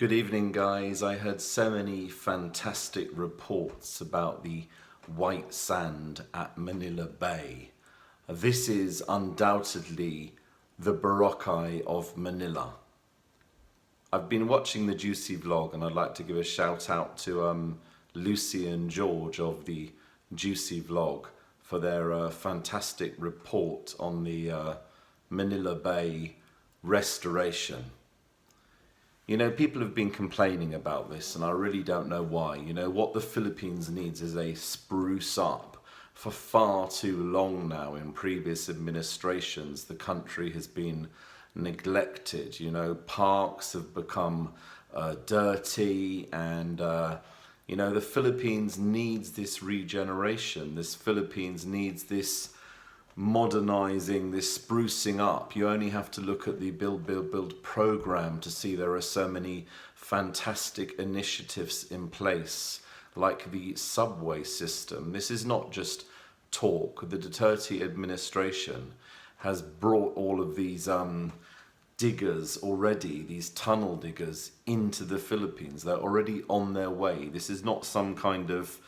Good evening, guys. I heard so many fantastic reports about the white sand at Manila Bay. This is undoubtedly the Boracay of Manila. I've been watching the Juicy vlog, and I'd like to give a shout out to Lucy and George of the Juicy vlog for their fantastic report on the Manila Bay restoration. You know, people have been complaining about this, and I really don't know why. You know, what the Philippines needs is a spruce up. For far too long now, in previous administrations, the country has been neglected. You know, parks have become dirty, and you know, the Philippines needs this regeneration. This Philippines needs this modernizing, this sprucing up. You only have to look at the Build program to see there are so many fantastic initiatives in place, like the subway system. This is not just talk. The Duterte administration has brought all of these diggers already, these tunnel diggers, into the Philippines. They're already on their way. This is not some kind of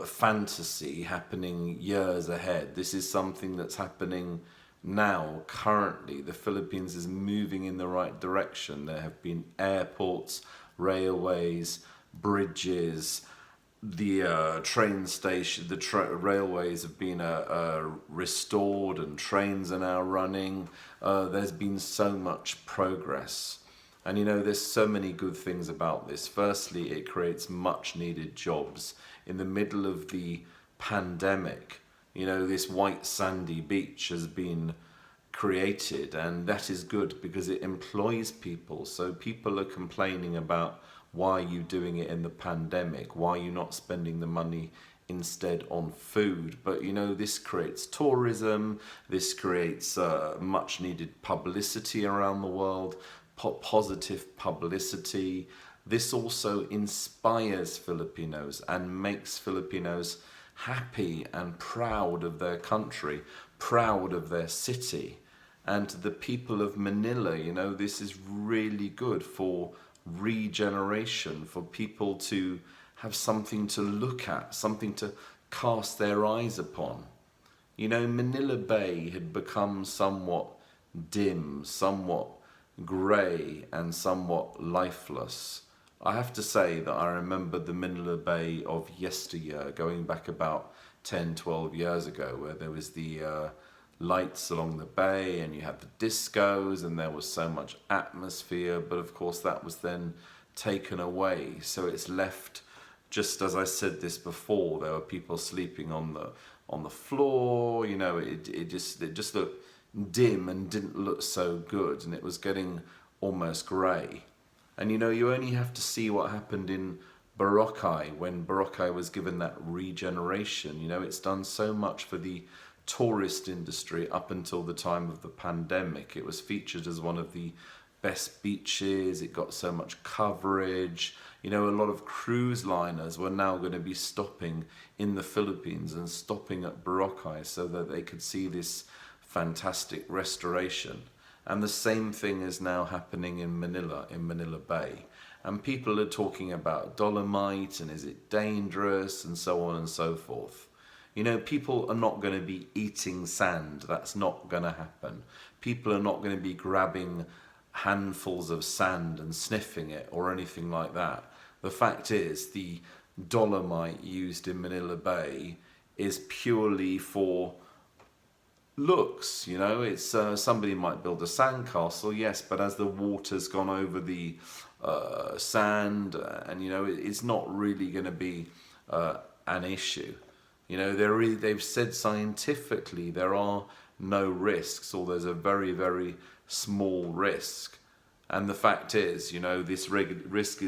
fantasy happening years ahead. This is something that's happening now, currently. The Philippines is moving in the right direction. There have been airports, railways, bridges, the train station, railways have been restored, and trains are now running. There's been so much progress. And you know, there's so many good things about this. Firstly, it creates much needed jobs. In the middle of the pandemic, you know, this white sandy beach has been created, and that is good because it employs people. So people are complaining about, why are you doing it in the pandemic? Why are you not spending the money instead on food? But you know, this creates tourism, this creates much needed publicity around the world, positive publicity. This also inspires Filipinos and makes Filipinos happy and proud of their country, proud of their city. And to the people of Manila, you know, this is really good for regeneration, for people to have something to look at, something to cast their eyes upon. You know, Manila Bay had become somewhat dim, somewhat grey, and somewhat lifeless. I have to say that I remember the Manila Bay of yesteryear, going back about 10, 12 years ago, where there was the lights along the bay, and you had the discos, and there was so much atmosphere. But of course that was then taken away, so it's left, just as I said this before, there were people sleeping on the floor. You know, it just looked dim and didn't look so good, and it was getting almost grey. And you know, you only have to see what happened in Boracay when Boracay was given that regeneration. You know, it's done so much for the tourist industry up until the time of the pandemic. It was featured as one of the best beaches. It got so much coverage. You know, a lot of cruise liners were now going to be stopping in the Philippines and stopping at Boracay so that they could see this fantastic restoration. And the same thing is now happening in Manila Bay. And people are talking about dolomite, and is it dangerous, and so on and so forth. You know, people are not going to be eating sand. That's not going to happen. People are not going to be grabbing handfuls of sand and sniffing it or anything like that. The fact is, the dolomite used in Manila Bay is purely for looks. You know, it's somebody might build a sandcastle, yes, but as the water's gone over the sand, and you know, it's not really going to be an issue. You know, they've said scientifically there are no risks, or there's a very, very small risk. And the fact is, you know, this risk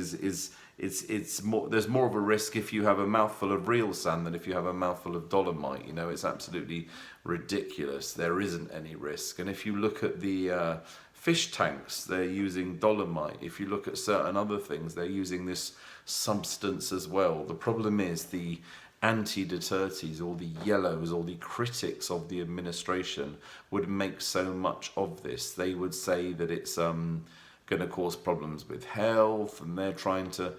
it's more, there's more of a risk if you have a mouthful of real sand than if you have a mouthful of dolomite. You know, it's absolutely ridiculous. There isn't any risk. And if you look at the fish tanks, they're using dolomite. If you look at certain other things, they're using this substance as well. The problem is the anti-Dutertes, or the yellows, or the critics of the administration would make so much of this. They would say that it's going to cause problems with health, and they're trying to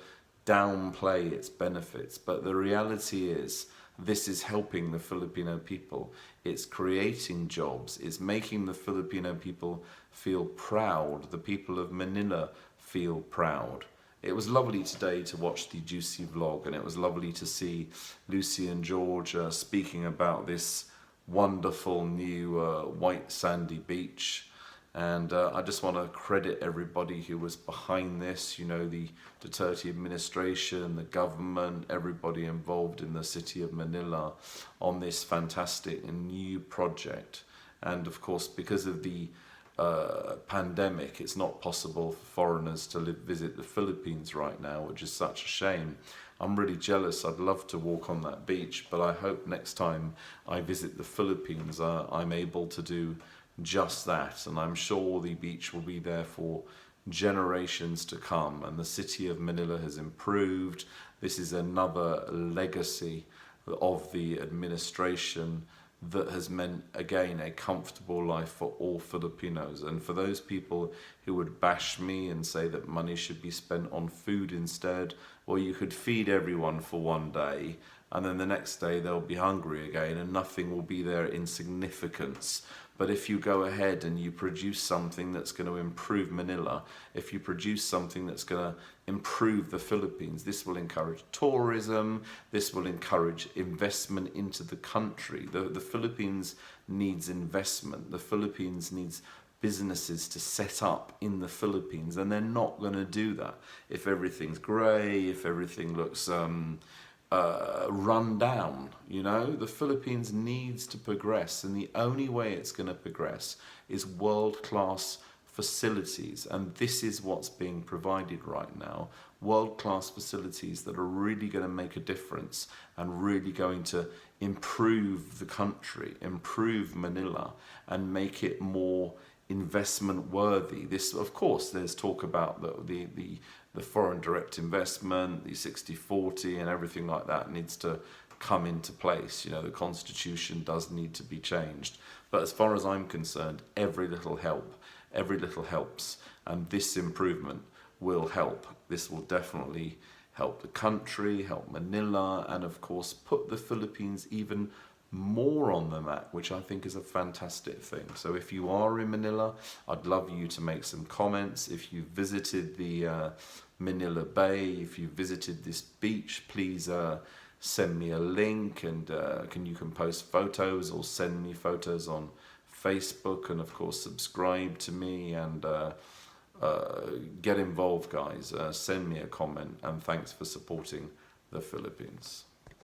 downplay its benefits. But the reality is, this is helping the Filipino people. It's creating jobs. It's making the Filipino people feel proud. The people of Manila feel proud. It was lovely today to watch the Juicy vlog, and it was lovely to see Lucy and George speaking about this wonderful new white sandy beach. And I just want to credit everybody who was behind this, you know, the Duterte administration, the government, everybody involved in the city of Manila on this fantastic and new project. And of course, because of the pandemic, it's not possible for foreigners to visit the Philippines right now, which is such a shame. I'm really jealous. I'd love to walk on that beach, but I hope next time I visit the Philippines, I'm able to do just that, and I'm sure the beach will be there for generations to come, and the city of Manila has improved. This is another legacy of the administration that has meant, again, a comfortable life for all Filipinos. And for those people who would bash me and say that money should be spent on food instead, well, you could feed everyone for one day, and then the next day they'll be hungry again, and nothing will be there in significance. But if you go ahead and you produce something that's going to improve Manila, if you produce something that's going to improve the Philippines, this will encourage tourism, this will encourage investment into the country. The Philippines needs investment. The Philippines needs businesses to set up in the Philippines, and they're not going to do that if everything's grey, if everything looks run down. You know, the Philippines needs to progress, and the only way it's going to progress is world-class facilities, and this is what's being provided right now. World-class facilities that are really going to make a difference and really going to improve the country, improve Manila, and make it more investment worthy. This, of course, there's talk about the foreign direct investment, the 60-40 and everything like that needs to come into place. You know, the constitution does need to be changed. But as far as I'm concerned, every little helps, and this improvement will help. This will definitely help the country, help Manila, and of course put the Philippines even more on the map, which I think is a fantastic thing. So if you are in Manila, I'd love you to make some comments. If you visited the Manila Bay, if you visited this beach, please send me a link, and you can post photos or send me photos on Facebook, and of course subscribe to me, and get involved, guys. Send me a comment, and thanks for supporting the Philippines.